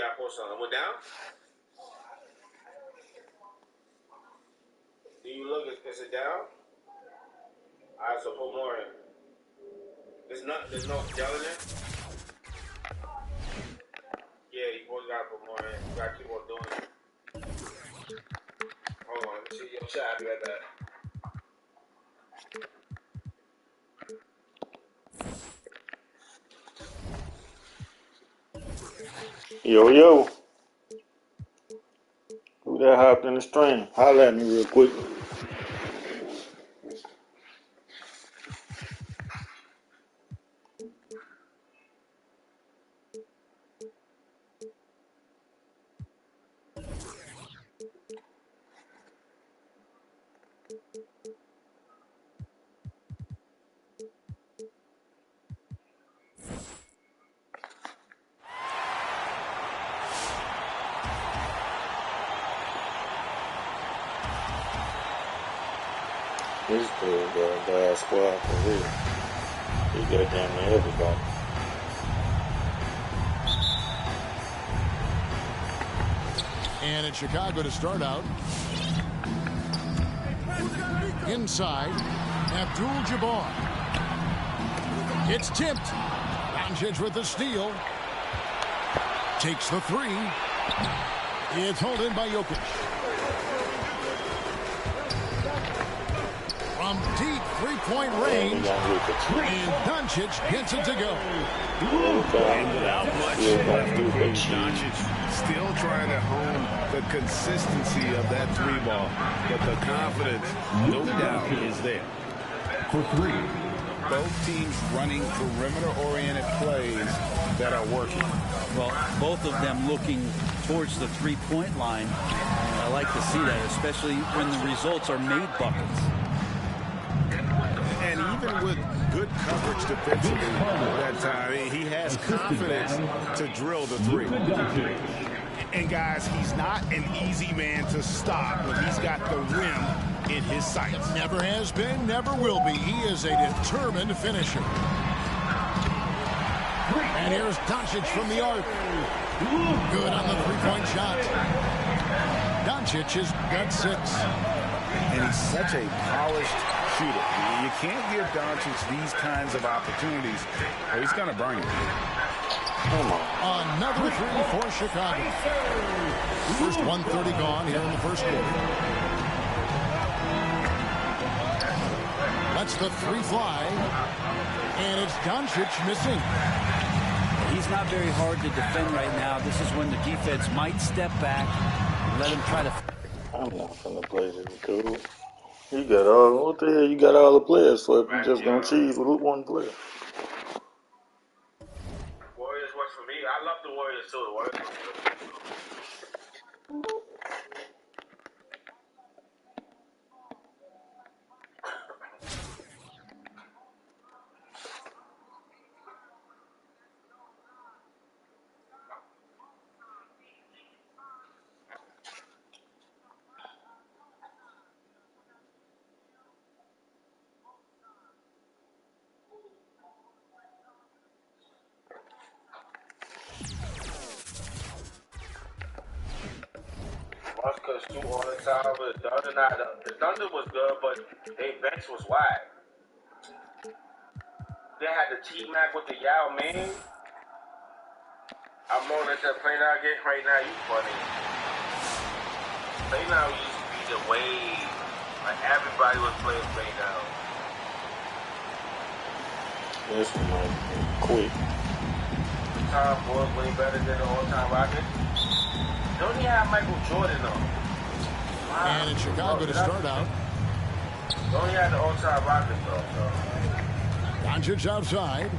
I post something. Went down? Do you look? Is it down? Alright, so put more in. There's no gel in it? Yeah, you boys gotta put more in. You gotta keep on doing it. Hold on, let me see your chat. I'll be right back. Yo. Who that hopped in the stream? Holla at me real quick. This dude got a bad squad for real. He got damn near everybody. And it's Chicago to start out. Inside, Abdul-Jabbar. It's tipped. Doncic with the steal. Takes the three. It's held in by Jokic. From deep three-point range, and Doncic gets it to go. And without much left to coach, Doncic still trying to hone the consistency of that three ball. But the confidence, no doubt, is there. For three. Both teams running perimeter-oriented plays that are working. Well, both of them looking towards the three-point line. And I like to see that, especially when the results are made buckets. And even with good coverage defensively that time, he has confidence to drill the three. And guys, he's not an easy man to stop, but he's got the rim in his sights. Never has been, never will be. He is a determined finisher. And here's Doncic from the arc. Good on the three-point shot. Doncic has got 6. And he's such a polished shooter. You can't give Doncic these kinds of opportunities, or he's going to burn you. Come on. Another three for Chicago. First 1:30 gone here in the first quarter. Lets the three fly. And it's Doncic missing. He's not very hard to defend right now. This is when the defense might step back and let him try to... I'm not finna play this, cool. You got all, what the hell you got all the players for if you just gonna cheese with one player? Warriors work for me. I love the Warriors too. The Warriors work for me. Could shoot all the time, but the Thunder was good, but their bench was wide. They had the T-Mac with the Yao Ming. I'm on at that play now game right now. You funny. Play now used to be the wave. Like everybody was playing play now. This one might be quick. Time boy way better than the all-time Rockets. Don't he have Michael Jordan though? Wow. And in Chicago to start out. Don't he have the all-time Rockets though? So. Doncic outside.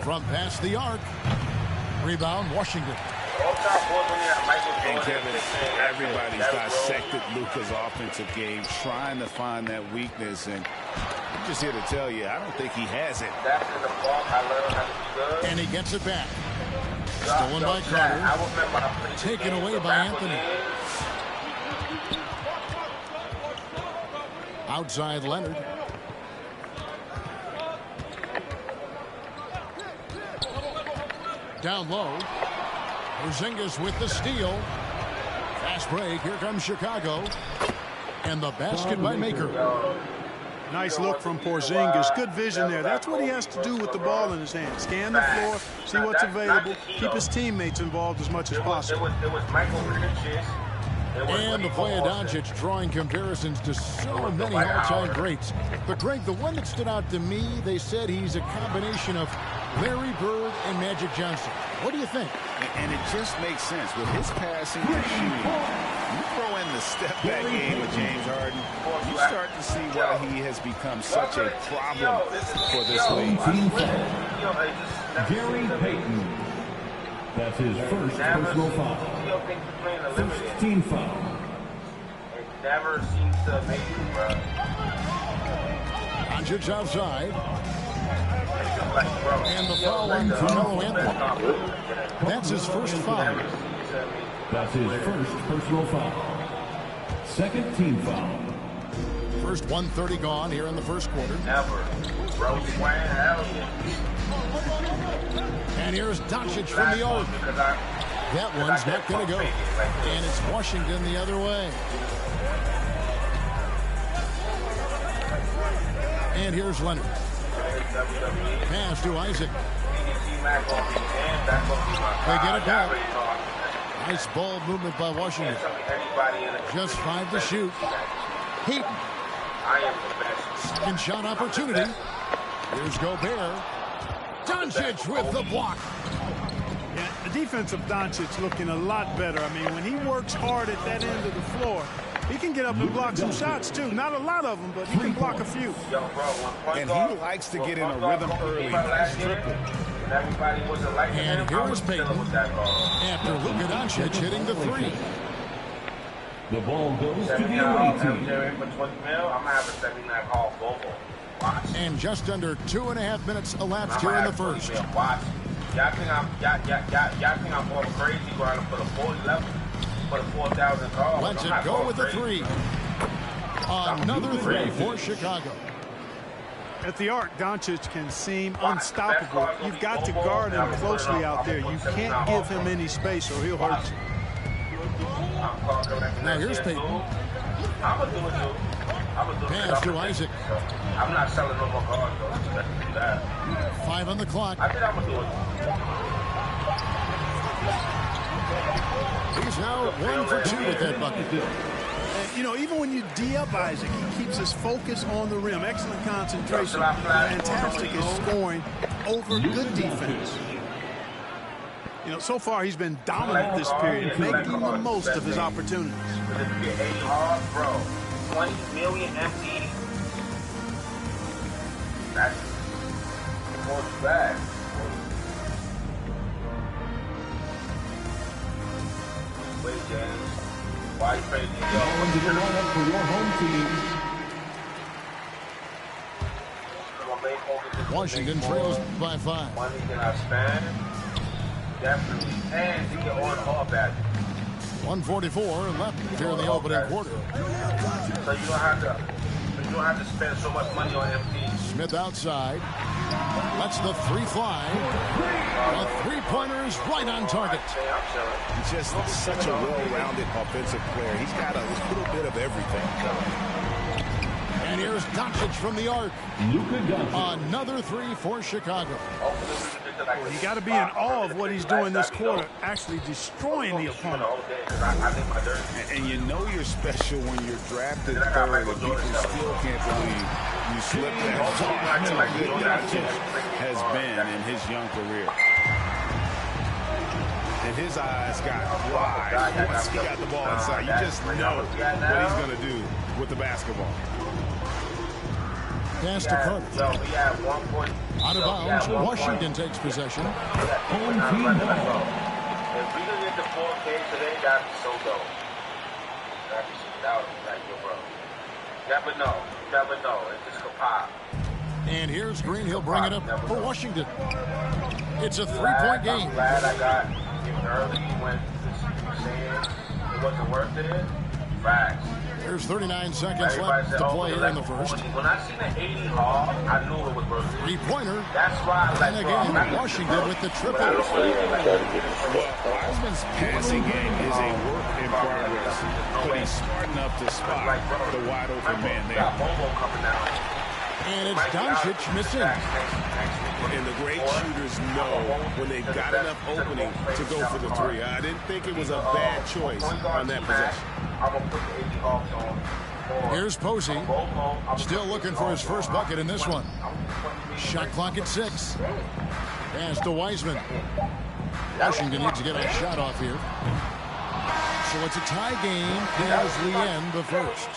From past the arc. Rebound, Washington. And Kevin, everybody's dissected Luka's offensive game, trying to find that weakness. And I'm just here to tell you, I don't think he has it. And he gets it back. Stolen by Carter. Taken away by Anthony. Outside Leonard. Down low. Porzingis with the steal. Fast break. Here comes Chicago. And the basket by Maker. Nice look from Porzingis. Good vision there. That's what he has to do with the ball in his hand. Scan the floor, see what's available, keep his teammates involved as much as possible. It was Michael Richards. And the play of Doncic drawing comparisons to so many all-time greats. But Greg, the one that stood out to me, they said he's a combination of Larry Bird and Magic Johnson. What do you think? And it just makes sense. With his passing and shooting, you throw in the step-back game with James Harden, you start to see why he has become such a problem for this league. Gary Payton. That's his first personal foul. First team foul. It never seems to make you, bro. Doncic outside. And the foul on Carmelo Anthony. That's his first foul. That's his first personal foul. Second team foul. First 1:30 gone here in the first quarter. Never. Bro, Wayne, hell yeah. And here's Doncic from the arc. That one's not going to go. And it's Washington the other way. And here's Leonard. Pass to Isaac. They get it back. Nice ball movement by Washington. Just 5 to shoot. Heaton. Second shot opportunity. Here's Gobert. Doncic with the block. Yeah, the defense of Doncic looking a lot better. I mean, when he works hard at that end of the floor, he can get up and block some shots, too. Not a lot of them, but he can block a few. And he likes to get in a rhythm early. Nice triple. And here is Payton after Luka Doncic hitting the three. The ball goes to the away team. And just under 2.5 minutes elapsed here in the first. Y'all think I'm going crazy going for the 411, for the 4,000 calls. Lets it go with the three. Another three for Chicago. At the arc, Doncic can seem unstoppable. You've got to guard him closely out there. You can't give him any space or he'll hurt you. Now here's Payton. Pass to Isaac. I'm not selling no more cards, though. 5 on the clock. I think I'm going to do it. He's now 1 for 2 with that bucket. You know, even when you D-up Isaac, he keeps his focus on the rim. Excellent concentration. Fantastic at scoring over good defense. You know, so far he's been dominant this period, making the most of his opportunities. Bro, 20 million MD. That's more bad. Wait, James. Why you playing these Going to the lineup for your home team. Washington trails by 5. Money that I spend, definitely. And you get on all bad. 1:44 left here in the opening quarter. So you don't have to spend so much money on MD. Smith outside. Lets the three fly. The three-pointer is right on target. He's just such a well-rounded offensive player. He's got a little bit of everything. And here's Doncic from the arc. Luka Doncic. Another three for Chicago. Well, you got to be in awe of what he's doing this quarter, actually destroying the opponent. And you know you're special when you're drafted third and people still can't believe you slipped that. That's how good Doncic has been in his young career. And his eyes got wide once he got the ball inside. You just know what he's going to do with the basketball. Pass to Carter. Out of bounds, Washington takes possession. Home team ball. If we can get the 4K today, that'd be so dope. That'd be so dope. Like, yo, bro. Never know. It just could pop. And here's Green. He'll bring it up for Washington. It's a three-point game. I'm glad I got him early when you saying it wasn't worth it. Facts. There's 39 seconds left to play in the first. When I seen an 80 hard, I knew it was worth it. Three-pointer. That's why I like, And again, Washington with the triple. Wiseman's passing game is a work in progress, but he's smart enough to spot the wide open man there. And it's Doncic missing. And the great shooters know when they've got enough opening to go for the three. I didn't think it was a bad choice on that possession. Here's Posey, still looking for his first bucket in this one. Shot clock at 6. Pass to Wiseman. Washington needs to get a shot off here. So it's a tie game as we end the first.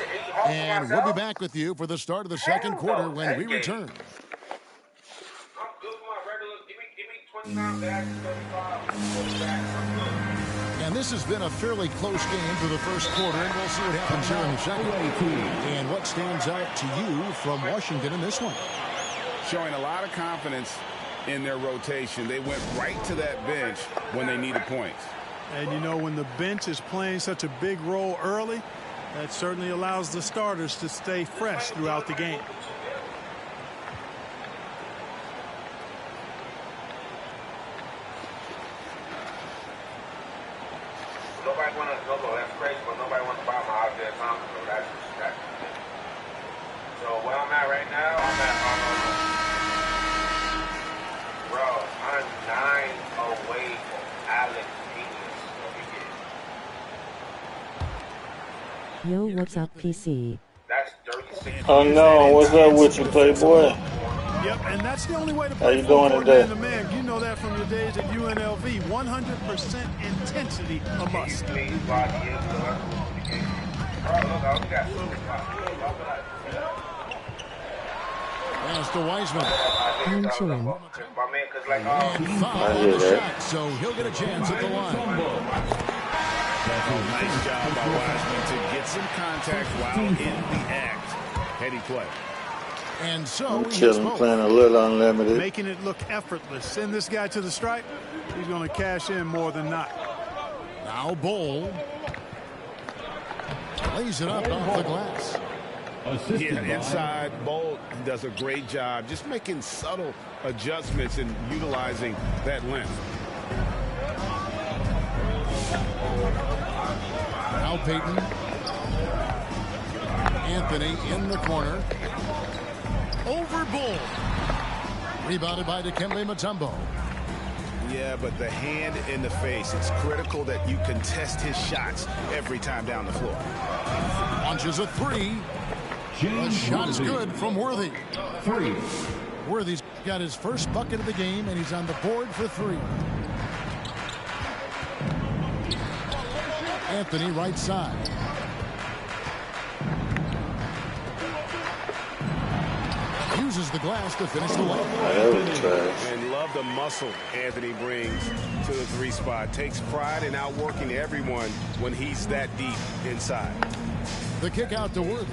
And we'll be back with you for the start of the second quarter when we return. And this has been a fairly close game for the first quarter, and we'll see what happens here in the second. And what stands out to you from Washington in this one? Showing a lot of confidence in their rotation. They went right to that bench when they needed points. And you know, when the bench is playing such a big role early, that certainly allows the starters to stay fresh throughout the game. Nobody want to go, that's crazy, but nobody wants to buy my out there Thompson, so that's so where I'm at right now, I'm at bro, I'm 9 away from Alex Genius. Yo, what's up, PC? That's 36. Oh no, what's up with you, Playboy? Yep, and that's the only way to How play you doing today? man-to-man. You know that from your days at UNLV. 100% intensity a must. Pass to Wiseman. I'm chilling. And foul on the shot, so he'll get a chance at the line. Nice job by Wiseman to get some contact while in the act. Heady play. And so I'm chilling, playing a little unlimited. Making it look effortless. Send this guy to the stripe. He's going to cash in more than not. Now Bull lays it up off the glass. Yeah, inside, Bolt does a great job just making subtle adjustments and utilizing that length. Now Payton. Anthony in the corner. Over Bull. Rebounded by Dikembe Mutombo. Yeah, but the hand in the face, it's critical that you contest his shots every time down the floor. Launches a three. The shot is good from Worthy. Worthy's got his first bucket of the game, and he's on the board for 3. Anthony right side. Uses the glass to finish the layup. And love the muscle Anthony brings to the 3 spot. Takes pride in outworking everyone when he's that deep inside. The kick out to Worthy.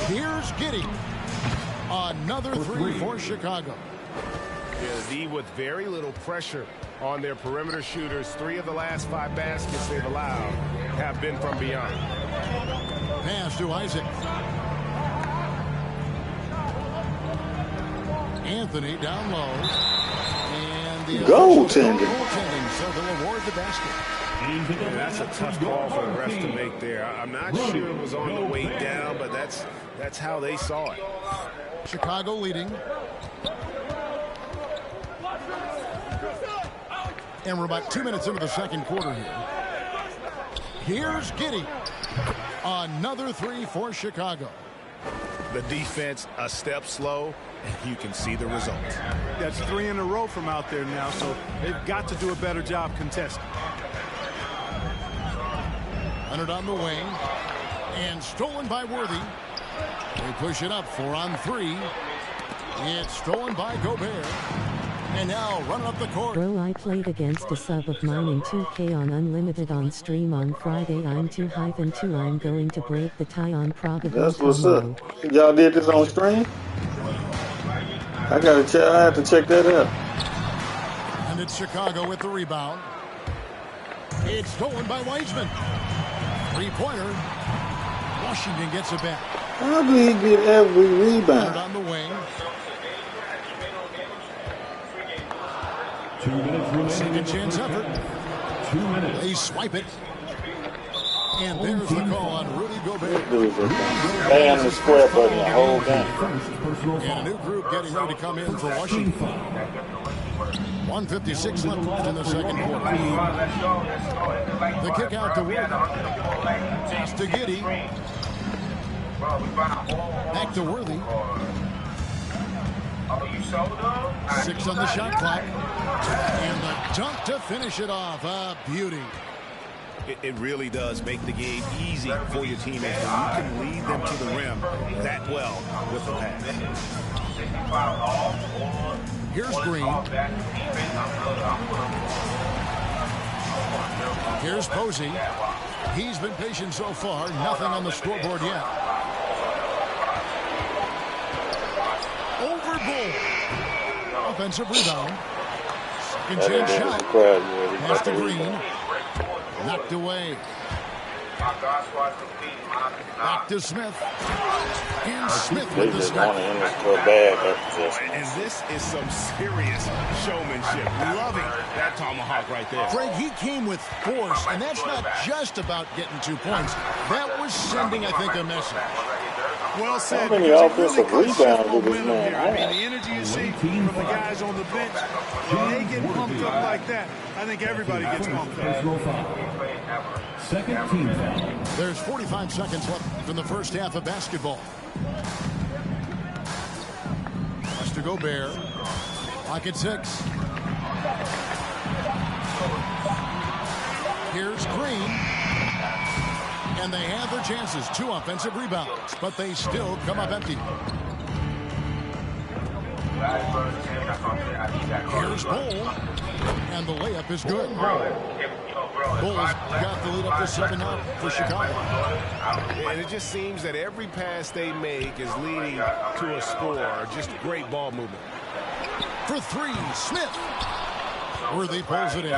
Here's Giddey. Another 3 for Chicago. Yeah, the D with very little pressure on their perimeter shooters. 3 of the last 5 baskets they've allowed have been from beyond. Pass to Isaac. Anthony down low. And the goaltending. So they'll award the basket. Yeah, that's a tough call for the refs to make there. I'm not sure it was on the way down, but that's how they saw it. Chicago leading. And we're about 2 minutes into the second quarter here. Here's Giddey. Another 3 for Chicago. The defense a step slow, and you can see the result. That's 3 in a row from out there now, so they've got to do a better job contesting. Leonard on the wing. And stolen by Worthy. They push it up 4 on 3. It's stolen by Gobert. And now running up the court. Bro, I played against a sub of mine in 2K on Unlimited on stream on Friday. I'm 2-2. I'm going to break the tie on probably. That's what's up. Y'all did this on stream? I gotta check. I have to check that out. And it's Chicago with the rebound. It's stolen by Wiseman. 3-pointer. Washington gets it back. How do he get every rebound? On the wing. 2 minutes remaining. Second chance effort. 2 minutes. They swipe it. And there's the call on Rudy Gobert. Man, the square button the whole game. And a new group getting ready to come in for Washington. 1:56 left in the second quarter. The kick out to Wood. Pass to Giddey. Back to Worthy. 6 on the shot clock. And the dunk to finish it off. A beauty. It really does make the game easy for your teammates. You can lead them to the rim that well with the pass. Here's Green. Here's Posey. He's been patient so far. Nothing on the scoreboard yet. Over Bull. Offensive rebound. Second chance shot. Pass to Green. Knocked away. Back to Smith. And Smith with the snap. And this is some serious showmanship. Loving that tomahawk right there. Greg, he came with force, and that's not just about getting 2 points. That was sending, I think, a message. Well said. How many offensive rebounds did this man I mean, the energy you see from the guys on the bench, when they get pumped up like that, I think everybody gets pumped up. Second team foul. There's 45 seconds left in the first half of basketball. Pass to Gobert. Clock at 6. Here's Green. And they have their chances. 2 offensive rebounds, but they still come up empty. Here's Bull. And the layup is good. Bulls got the lead up to 7 now for Chicago. And it just seems that every pass they make is leading to a score. Just great ball movement. For 3, Smith. Worthy pulls it in.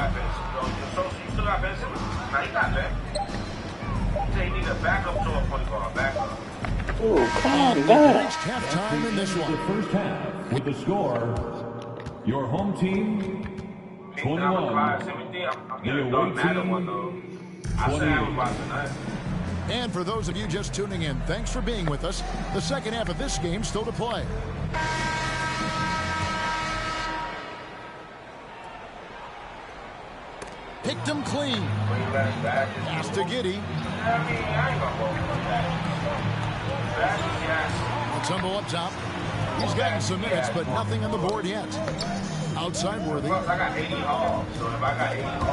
Oh, calm down. Reached halftime in this one. The first half with the score, your home team 21, the away team 28. And for those of you just tuning in, thanks for being with us. The second half of this game still to play. Picked him clean. Pass to Giddey. A tumble up top. He's gotten some minutes, but nothing on the board yet. Outside Worthy.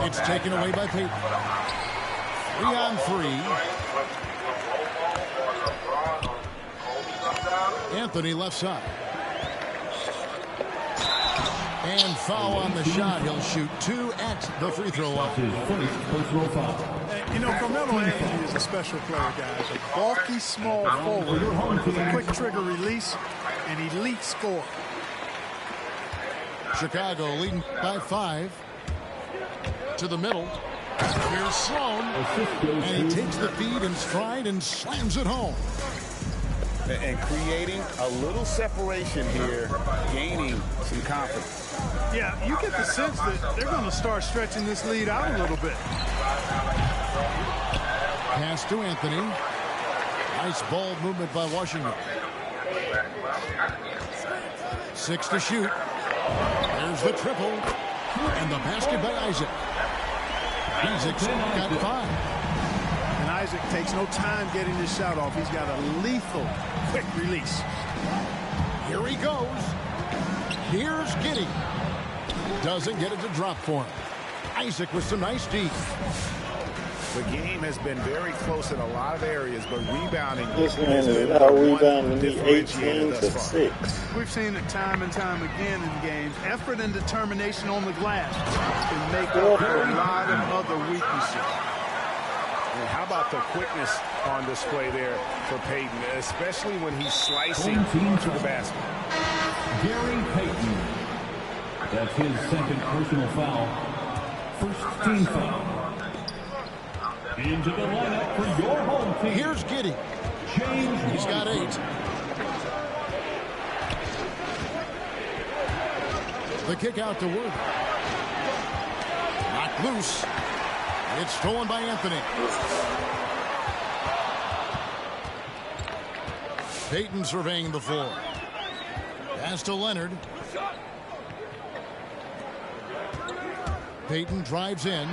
It's taken away by Payton. 3 on 3. Anthony left side. And foul on the shot. He'll shoot 2 at the free throw line. His first personal foul. You know, Carmelo Anthony is a special player, guys. A bulky, small forward with a quick trigger release, an elite scorer. Chicago leading by 5. To the middle. Here's Sloan. And he takes the feed in stride and slams it home. And creating a little separation here, gaining some confidence. Yeah, you get the sense that they're going to start stretching this lead out a little bit. Pass to Anthony. Nice ball movement by Washington. 6 to shoot. There's the triple. And the basket by Isaac. Isaac's got 5. And Isaac takes no time getting his shot off. He's got a lethal, quick release. Here he goes. Here's Giddey. Doesn't get it to drop for him. Isaac with some nice deep. The game has been very close in a lot of areas, but rebounding. This man is out rebounding me 18 to 6. We've seen it time and time again in games. Effort and determination on the glass can make up for a lot of other weaknesses. And how about the quickness on display there for Payton, especially when he's slicing to the basket. Gary Payton. That's his second personal foul. First team foul. Into the lineup for your home team. Here's Giddey. He's got 8. The kick out to Worthy. Knocked loose. It's stolen by Anthony. Payton surveying the floor. Pass to Leonard. Payton drives in.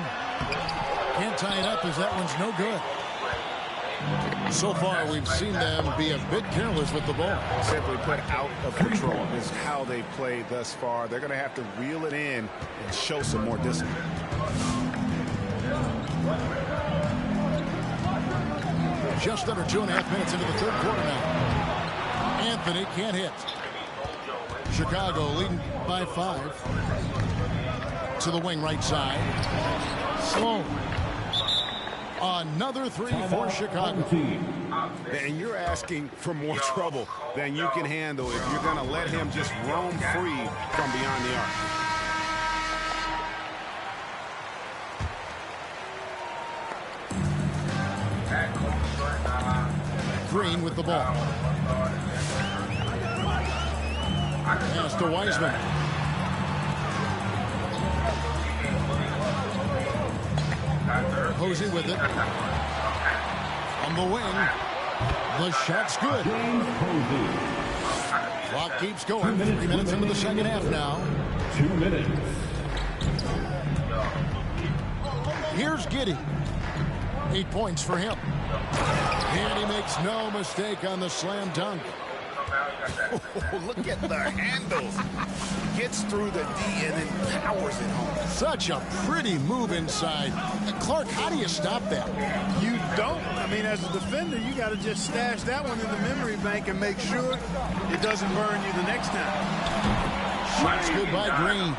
Can't tie it up as that one's no good. So far, we've seen them be a bit careless with the ball. Simply put, out of control is how they played thus far. They're going to have to reel it in and show some more discipline. Just under 2.5 minutes into the third quarter now. Anthony can't hit. Chicago leading by 5. To the wing right side. Sloan. Another 3 for Chicago. And you're asking for more trouble than you can handle if you're going to let him just roam free from beyond the arc. Green with the ball. Pass to Wiseman. Posey with it. On the wing. The shot's good. Clock keeps going. 3 minutes into the second half now. 2 minutes. Here's Giddey. 8 points for him. And he makes no mistake on the slam dunk. Oh, look at the handles. Gets through the D and then powers it home. Such a pretty move inside. Clark, how do you stop that? You don't. I mean, as a defender, you got to just stash that one in the memory bank and make sure it doesn't burn you the next time. Shot's good by Green.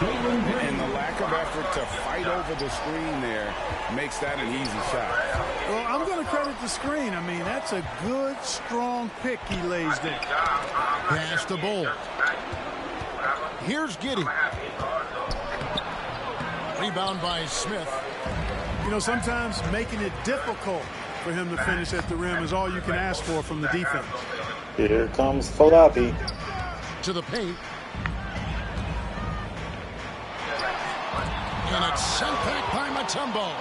And the lack of effort to fight over the screen there makes that an easy shot. Well, I'm going to credit the screen. I mean, that's a good, strong pick he lays there. Pass the Bull. Here's Giddey. Rebound by Smith. You know, sometimes making it difficult for him to finish at the rim is all you can ask for from the defense. Here comes Falapi. To the paint. And it's sent back by Mutombo.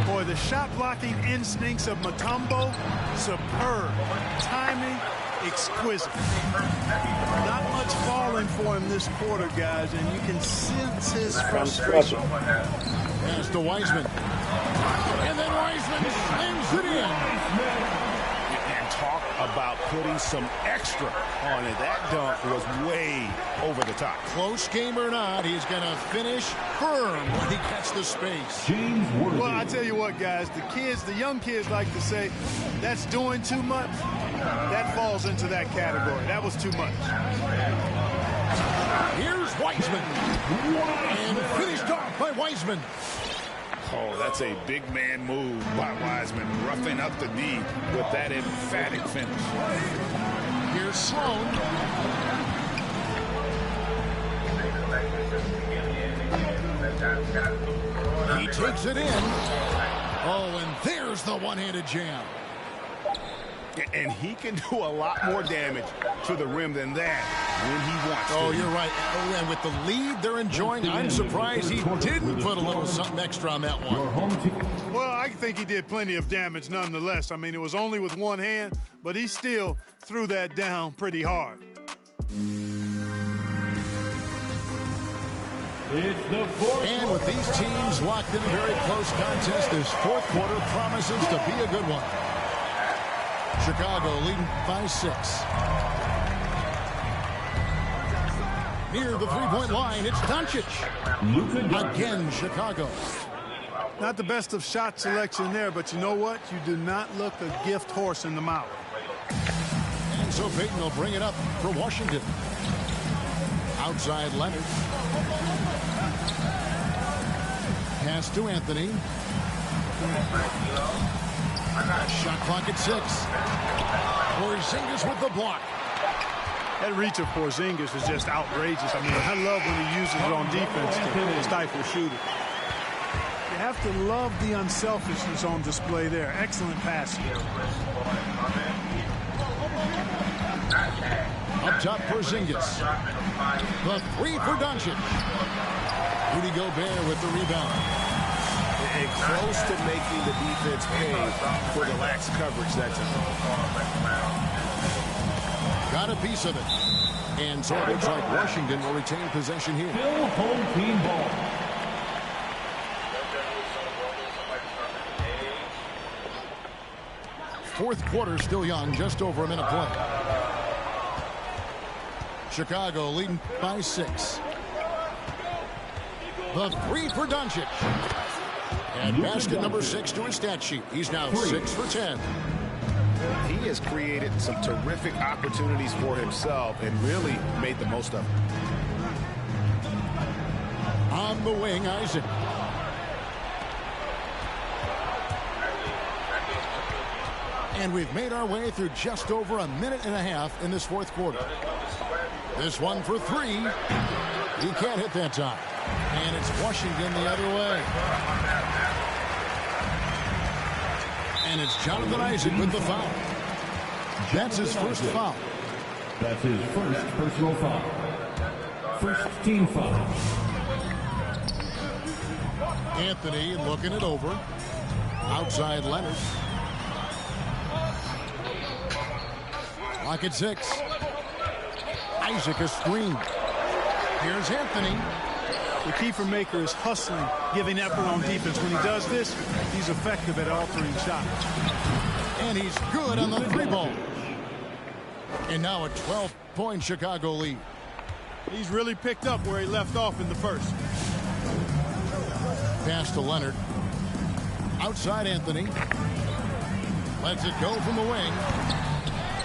Boy, the shot blocking instincts of Mutombo, superb. Timing, exquisite. Not much falling for him this quarter, guys, and you can sense his frustration. Pass to Wiseman. And then Wiseman slams it in. And talk about putting some extra on it. That dunk was way over the top. Close game or not, he's going to finish firm when he gets the space. Well, I tell you what, guys, the young kids like to say, that's doing too much. That falls into that category. That was too much. Here's Wiseman. And finished off by Wiseman. Oh, that's a big man move by Wiseman, roughing up the D with that emphatic finish. Here's Sloan. He takes it in. Oh, and there's the one-handed jam. And he can do a lot more damage to the rim than that when he wants to. Oh, you're right. Oh, and with the lead they're enjoying, I'm surprised he didn't put a little something extra on that one. Well, I think he did plenty of damage nonetheless. I mean, it was only with one hand, but he still threw that down pretty hard. And with these teams locked in a very close contest, this fourth quarter promises to be a good one. Chicago leading by 6. Near the three-point line, it's Doncic. Again, Chicago. Not the best of shot selection there, but you know what? You do not look a gift horse in the mouth. And so Payton will bring it up for Washington. Outside Leonard. Pass to Anthony. Shot clock at 6. Porzingis with the block. That reach of Porzingis is just outrageous. I mean, I love when he uses it on defense to stifle shooting. You have to love the unselfishness on display there. Excellent passing. Up top, Porzingis. The three for Doncic. Rudy Gobert with the rebound. And close to making the defense pay for the lax coverage that time. Got a piece of it. And so it looks like Washington will retain possession here. Still home team ball. Fourth quarter still young, just over a minute play. Chicago leading by 6. The three for Doncic. And basket number 6 to his stat sheet. He's now 6 for 10. He has created some terrific opportunities for himself and really made the most of them. On the wing, Isaac. And we've made our way through just over a minute and a half in this fourth quarter. This one for 3. He can't hit that time. And it's Washington the other way. And it's Jonathan Isaac with the foul. That's his first foul. That's his first personal foul. First team foul. Anthony looking it over. Outside Leonard. Clock at 6. Isaac a screen. Here's Anthony. The key for Maker is hustling, giving effort on defense. When he does this, he's effective at altering shots. And he's good on the 3-ball. And now a 12-point Chicago lead. He's really picked up where he left off in the first. Pass to Leonard. Outside Anthony. Lets it go from the wing.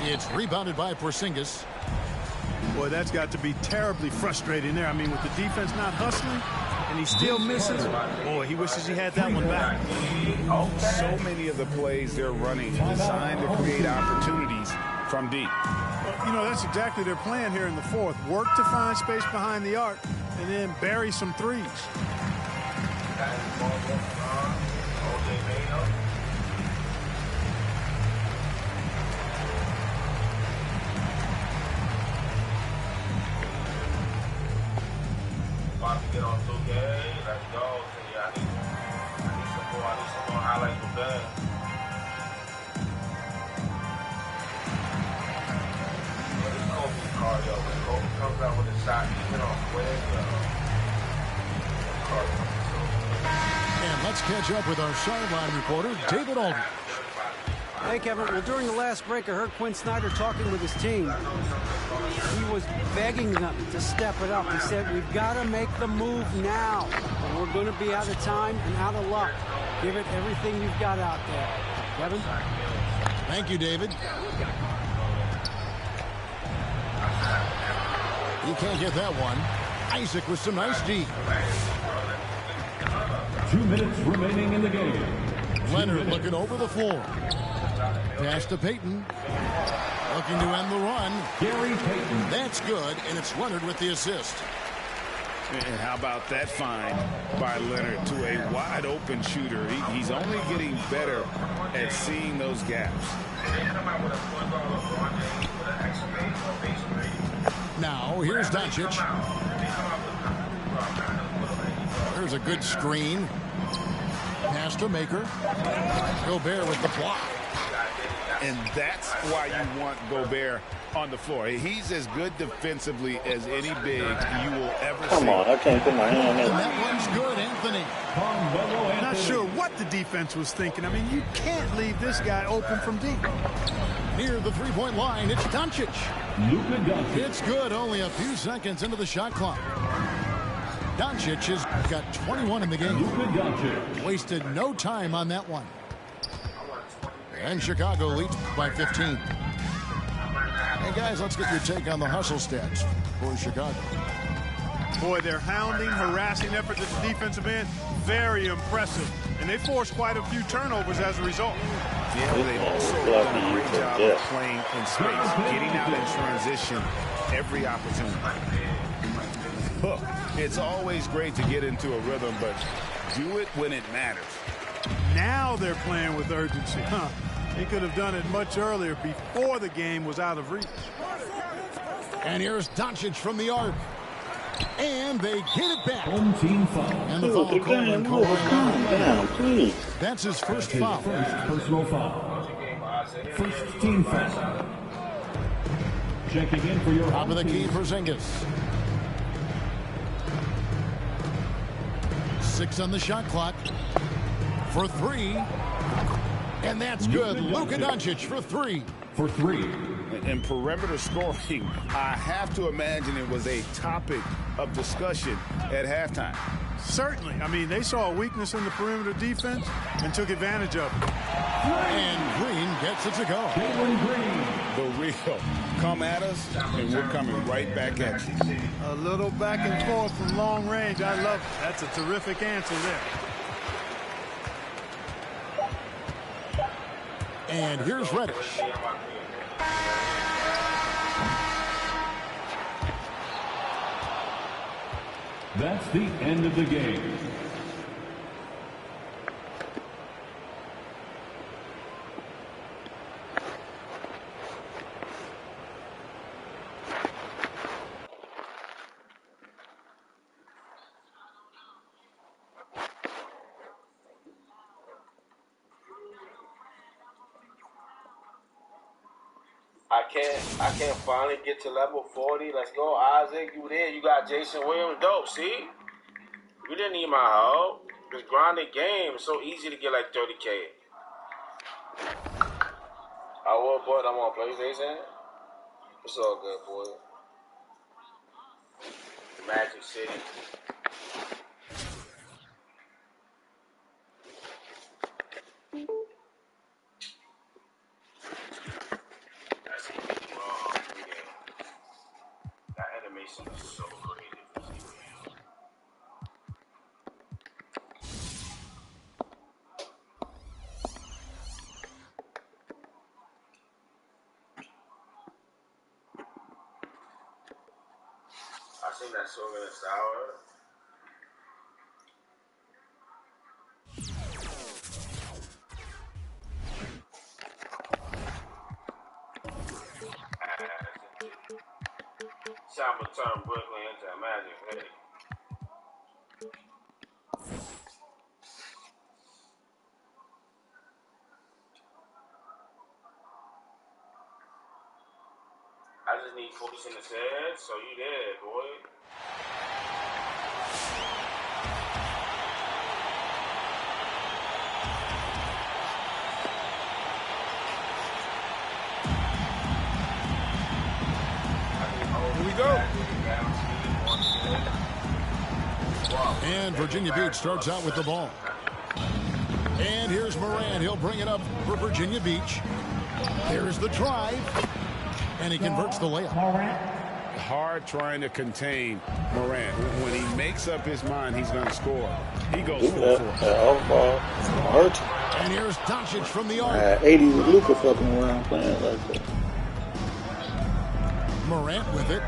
It's rebounded by Porzingis. Boy, that's got to be terribly frustrating there. I mean, with the defense not hustling, and he still misses. Boy, he wishes he had that one back. So many of the plays they're running designed to create opportunities from deep. Well, you know, that's exactly their plan here in the fourth. Work to find space behind the arc, and then bury some threes. About to get on 2K. Let's go. See, I need some more highlights from Ben. But it's Kobe's card, yo. When Kobe comes out with a shot, he hit on quick. And let's catch up with our sideline reporter, David Aldridge. Hey, Kevin. Well, during the last break, I heard Quinn Snyder talking with his team. He was begging them to step it up. He said, we've got to make the move now. Or we're going to be out of time and out of luck. Give it everything you've got out there. Kevin? Thank you, David. He can't get that one. Isaac with some nice D. 2 minutes remaining in the game. Leonard looking over the floor. Pass to Payton. Looking to end the run. Gary Payton. That's good, and it's Leonard with the assist. And how about that find by Leonard to a wide-open shooter? He's only getting better at seeing those gaps. Now, here's Doncic. There's a good screen. Pass to Maker. Gobert with the block. And that's why you want Gobert on the floor. He's as good defensively as any big you will ever see. Come on, I can't put my hand in. And that one's good, Anthony. Not sure what the defense was thinking. I mean, you can't leave this guy open from deep. Near the three-point line, it's Doncic. Luka Doncic. It's good, only a few seconds into the shot clock. Doncic has got 21 in the game. Luka Doncic. Wasted no time on that one. And Chicago leads by 15. Hey, guys, let's get your take on the hustle stats for Chicago. Boy, their hounding, harassing effort at the defensive end, very impressive. And they forced quite a few turnovers as a result. Yeah, they've also done a great job of playing in space, getting out in transition every opportunity. Look, it's always great to get into a rhythm, but do it when it matters. Now they're playing with urgency. Huh? They could have done it much earlier before the game was out of reach. And here's Doncic from the arc. And they get it back. Home team foul. And the foul call Calm down, please. That's his first His foul. first personal foul. First team foul. Checking in for your Top of the key team. for Zingis. 6 on the shot clock. For 3. And that's good. Luka Doncic for 3. For 3. And perimeter scoring, I have to imagine it was a topic of discussion at halftime. Certainly. I mean, they saw a weakness in the perimeter defense and took advantage of it. And Green gets it to go. Jalen Green. The real. Come at us, and we're coming right back at you. A little back and forth from long range. I love it. That's a terrific answer there. And here's Reddish. That's the end of the game. I can't finally get to level 40. Let's go, Isaac. You there. You got Jason Williams. Dope, see? You didn't need my help. This grinding game is so easy to get like 30K. I will, but I'm on PlayStation. It's all good, boy. Magic City. That animation is so creative. I seen that song in the shower. Samba turned Brooklyn into a Magic City. I just need focus in his head, so you there, boy. Here we go. And Virginia Beach starts out with the ball. And here's Moran. He'll bring it up for Virginia Beach. Here's the drive. And he converts the layup. Hard trying to contain Morant. When he makes up his mind he's going to score, he goes full force. Off ball. Hurt. And here's Doncic from the arc. 80 with Luka fucking around playing like that. Morant with it.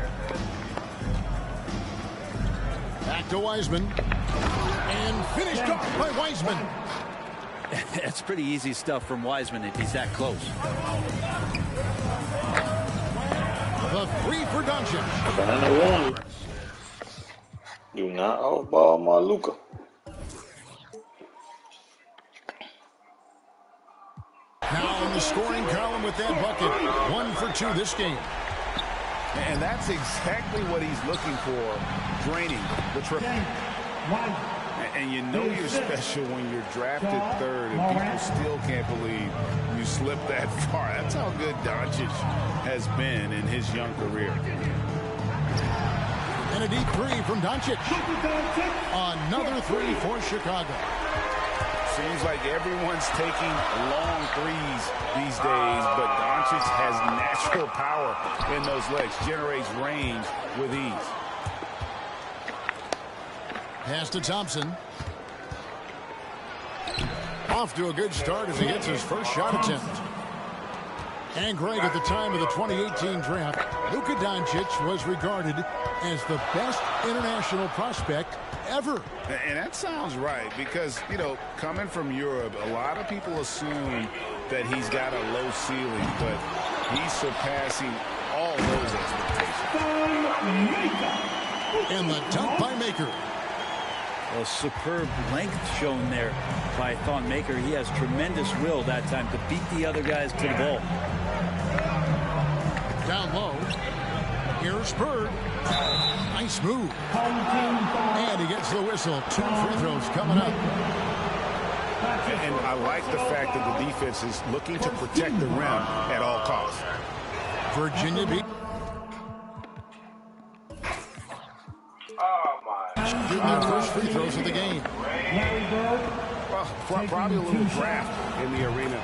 Back to Wiseman. And finished off by Wiseman. That's pretty easy stuff from Wiseman if he's that close. The 3 for Doncic. Trying to warn you. Do not off ball my Luka. Now in the scoring column with that bucket. 1 for 2 this game. And that's exactly what he's looking for, draining the triple. And you know you're special when you're drafted 3rd and people still can't believe you slipped that far. That's how good Doncic has been in his young career. And a deep 3 from Doncic. Another 3 for Chicago. Seems like everyone's taking long threes these days, but Doncic has natural power in those legs, generates range with ease. Pass to Thompson. Off to a good start as he gets his first shot attempt. And Greg, at the time of the 2018 draft, Luka Doncic was regarded as the best international prospect ever. And that sounds right because, you know, coming from Europe, a lot of people assume that he's got a low ceiling, but he's surpassing all those expectations. And the dunk by Maker. A superb length shown there by Thon Maker. He has tremendous will that time to beat the other guys to the ball. Down low. Here's Bird. Nice move. And he gets the whistle. 2 free throws coming up. And I like the fact that the defense is looking to protect the rim at all costs. Virginia beat. Shooting their first free throws of the game. Well, probably a little draft in the arena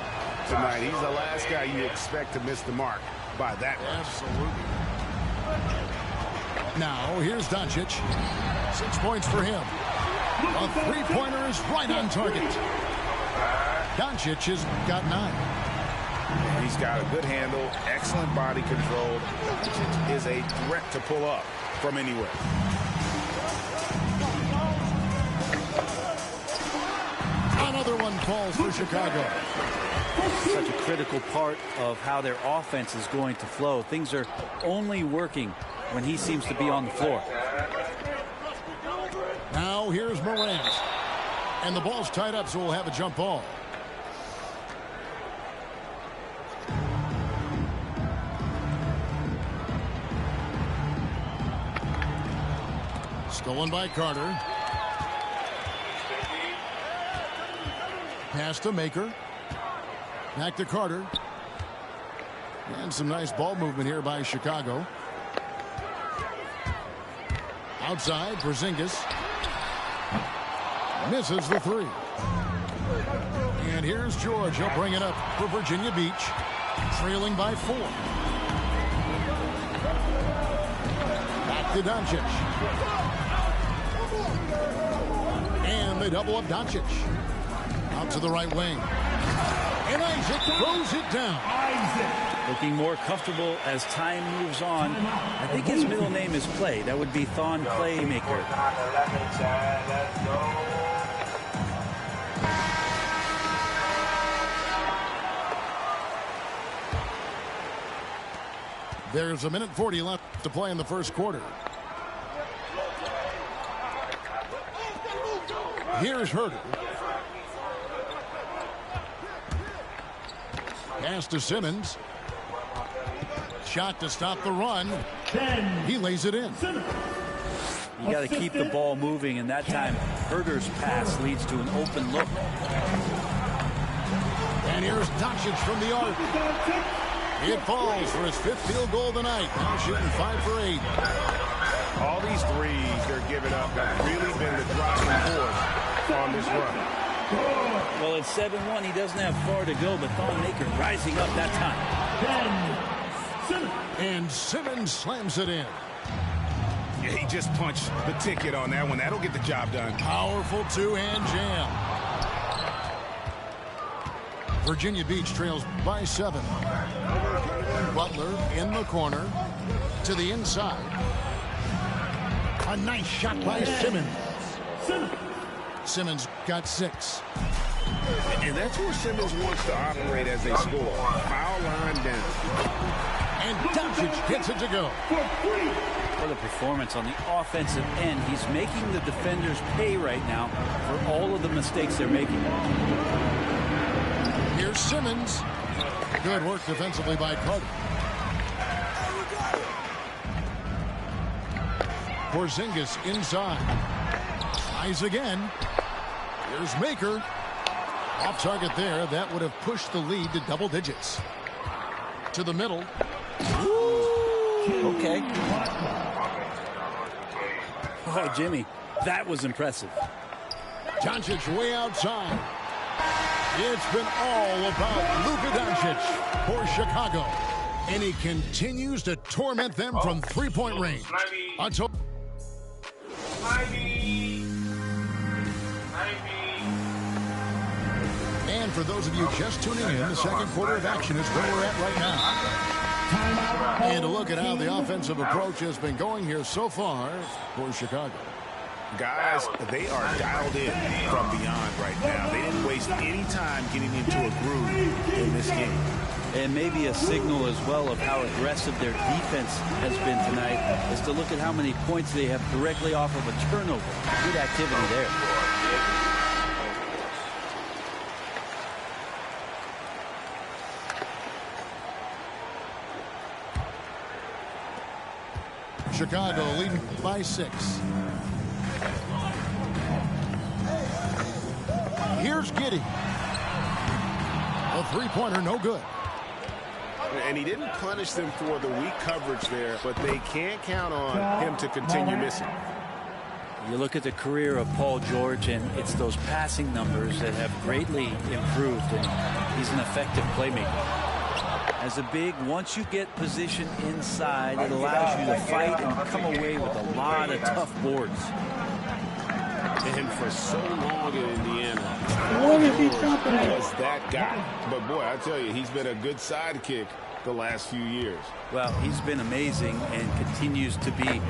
tonight. He's the last guy you expect to miss the mark by that much. Absolutely. Now, here's Doncic. 6 points for him. A three-pointer is right on target. Doncic has got 9. He's got a good handle, excellent body control. Doncic is a threat to pull up from anywhere. Another one falls for Chicago. Such a critical part of how their offense is going to flow. Things are only working when he seems to be on the floor. Now here's Morant. And the ball's tied up, so we'll have a jump ball. Stolen by Carter. Pass to Maker. Back to Carter. And some nice ball movement here by Chicago. Outside, Porzingis. Misses the 3. And here's George. He'll bring it up for Virginia Beach. Trailing by 4. Back to Doncic. And they double up Doncic. Out to the right wing. And Isaac throws it down. Looking more comfortable as time moves on. I think his middle name is Play. That would be Thon Playmaker. There's 1:40 left to play in the first quarter. Here's Herter. Pass to Simmons. Shot to stop the run. He lays it in. You got to keep the ball moving, and that time Herter's pass leads to an open look. And here's Doncic from the arc. It falls for his 5th field goal of the night. Now shooting 5 for 8. All these threes they're giving up have really been the driving force on this run. Well, it's 7-1. He doesn't have far to go, but Thon Maker rising up that time. And Simmons slams it in. Yeah, he just punched the ticket on that one. That'll get the job done. Powerful two-hand jam. Virginia Beach trails by 7. Butler in the corner to the inside. A nice shot by Simmons. Simmons got 6. And that's where Simmons wants to operate as they score. Foul line down. And Doncic gets it to go. What a performance on the offensive end. He's making the defenders pay right now for all of the mistakes they're making. Here's Simmons. Good work defensively by Carter. Porzingis inside. Tries again. Here's Maker. Off target there. That would have pushed the lead to double digits. To the middle. Okay. Oh, Jimmy, that was impressive. Doncic way outside. It's been all about Luka Doncic for Chicago. And he continues to torment them from three-point range. Until... And for for those of you just tuning in, the second quarter of action is where we're at right now. And a look at how the offensive approach has been going here so far for Chicago. Guys, they are dialed in from beyond right now. They didn't waste any time getting into a groove in this game. And maybe a signal as well of how aggressive their defense has been tonight is to look at how many points they have directly off of a turnover. Good activity there. Chicago leading by 6. Here's Giddey. A three-pointer, no good. And he didn't punish them for the weak coverage there, but they can't count on him to continue missing. You look at the career of Paul George, and it's those passing numbers that have greatly improved, and he's an effective playmaker. As a big, once you get position inside, it allows you to fight and come away with a lot of tough boards. And for so long in Indiana, was that guy. But boy, I tell you, he's been a good sidekick the last few years. Well, he's been amazing and continues to be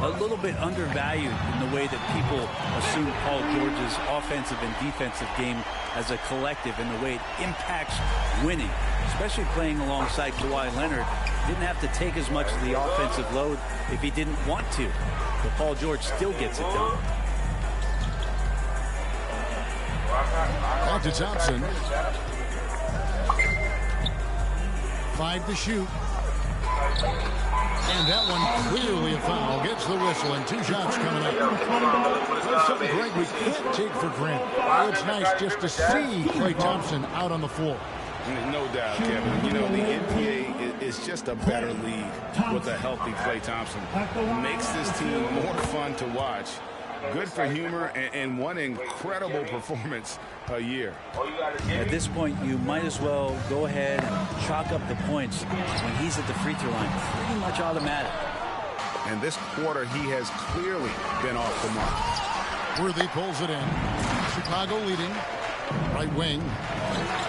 a little bit undervalued in the way that people assume Paul George's offensive and defensive game as a collective and the way it impacts winning, especially playing alongside Kawhi Leonard. Didn't have to take as much of the offensive load if he didn't want to, but Paul George still gets it done. Back to Thompson. 5 to shoot. And that one clearly a foul. Gets the whistle and 2 shots coming up. That's something, Greg, we can't take for granted. It's nice just to see Klay Thompson out on the floor. No doubt, Kevin. You know, the NBA is just a better league with a healthy Klay Thompson. Makes this team more fun to watch. Good for humor and one incredible performance a year. At this point, you might as well go ahead and chalk up the points when he's at the free throw line. Pretty much automatic. And this quarter, he has clearly been off the mark. Worthy pulls it in. Chicago leading. Right wing.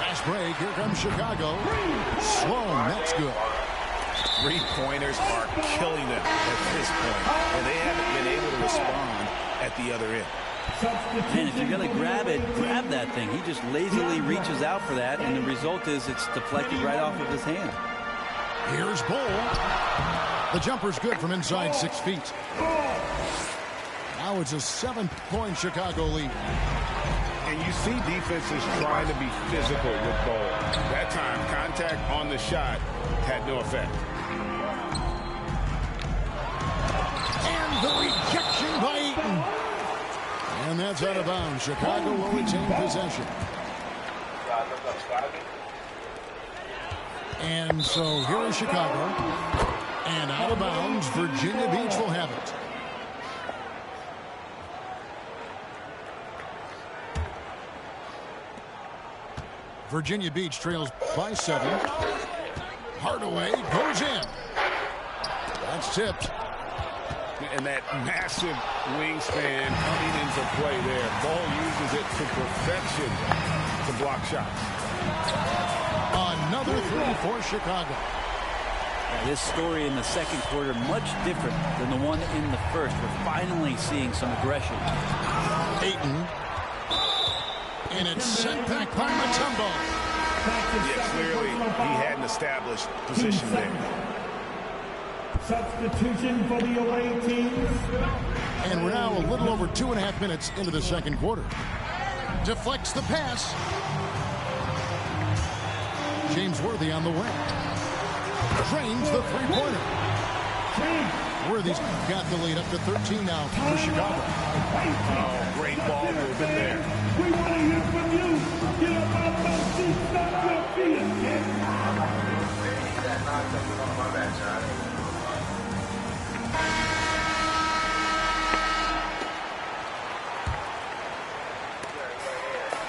Fast break. Here comes Chicago. Sloan, that's good. Three-pointers are killing them at this point, and they haven't been able to respond at the other end. And if you're going to grab it, grab that thing. He just lazily reaches out for that, and the result is it's deflected right off of his hand. Here's Bull. The jumper's good from inside 6 feet. Now it's a 7-point Chicago lead. And you see defenses trying to be physical with Bull. That time, contact on the shot had no effect. And the rejection by Eaton. And that's out of bounds. Chicago will retain possession. And so here is Chicago. And out of bounds, Virginia Beach will have it. Virginia Beach trails by 7. Hardaway goes in. That's tipped. And that massive wingspan coming into play there. Ball uses it to perfection to block shots. Another 3 for Chicago. Yeah, this story in the second quarter much different than the one in the first. We're finally seeing some aggression. Ayton. And it's sent back by Mutombo. Yeah, clearly he had an established position there. Substitution for the away team. And we're now a little over 2.5 minutes into the second quarter. Deflects the pass. James Worthy on the wing. Drains the three-pointer. Worthy's got the lead up to 13 now for Chicago. Oh, great ball movement there. We want to hear from you. Get up out those seats, stop your feet, kid.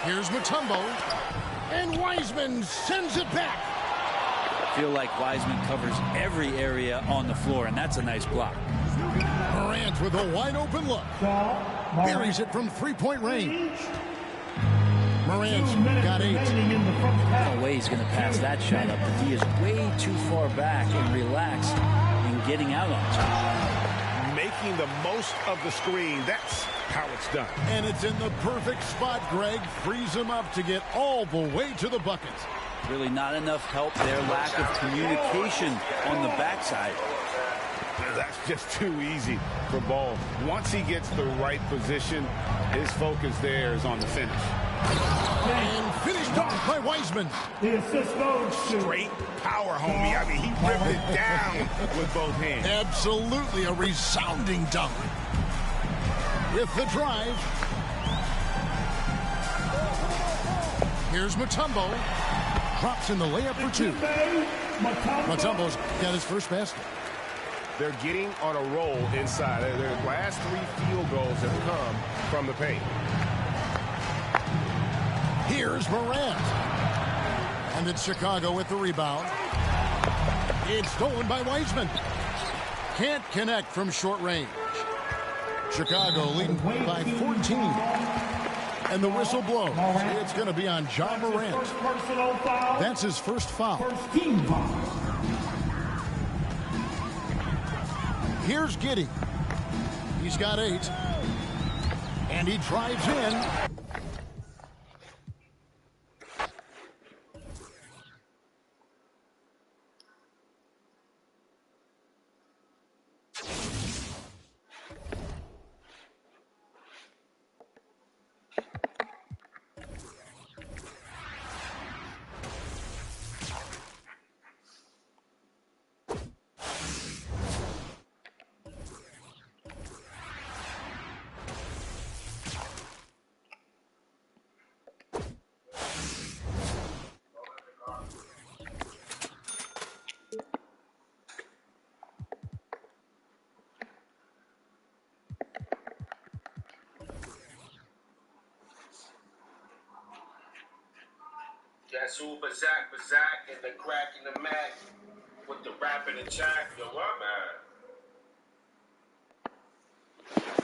Here's Mutombo. And Wiseman sends it back. I feel like Wiseman covers every area on the floor, and that's a nice block. Morant with a wide open look. Buries it from 3-point range. Morant's got 8. No way he's going to pass that shot up. The D is way too far back and relaxed in getting out on top. Making the most of the screen. That's how it's done. And it's in the perfect spot, Greg. Frees him up to get all the way to the bucket. Really not enough help there. Lack of communication on the backside. That's just too easy for Ball. Once he gets the right position, his focus there is on the finish. And finished off by Wiseman. Straight power, homie. I mean, he ripped it down with both hands. Absolutely a resounding dunk. With the drive. Here's Mutombo. Drops in the layup for 2. Mutombo's got his first basket. They're getting on a roll inside. Their last 3 field goals have come from the paint. Here's Morant. And it's Chicago with the rebound. It's stolen by Wiseman. Can't connect from short range. Chicago leading by 14. And the whistle blows. It's going to be on Ja Morant. That's his first foul. Here's Giddey. He's got 8. And he drives in. Guess who? Bazak, and the crack in the Mac with the rap in the chat. Yo, I'm at.